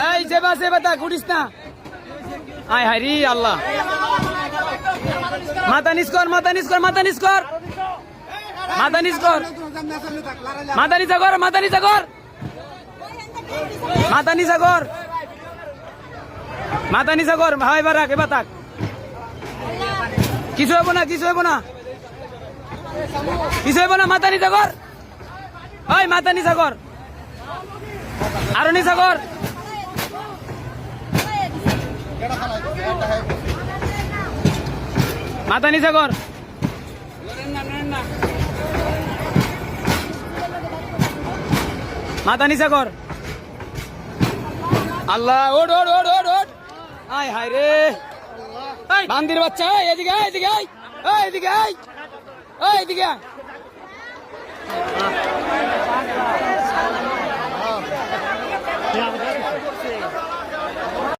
এই সেবা সেবা তা কুড়িস না আয় হারি আল্লাহ মাথা নিচ কর মাথা নিচ কর মাথা নিচ কর মাথা নিচ কর মাথা নিচা কর মাথা নিচা কর মাথা নিচা কর মাথা নিচা কর ভাই বারাক এবার তাক কিছু হইব না কিছু হইব না কিছু হইব না মাথা নিচা কর ওই মাথা নিচা কর আরো নিচা কর মাথা নিচা কর মাথা নিচা কর আল্লাহ ওঠ ওঠ ওঠ ওঠ ওঠ আয় হায় রে বান্দির বাচ্চা এদিকে এদিকে এদিকে এদিকে এদিকে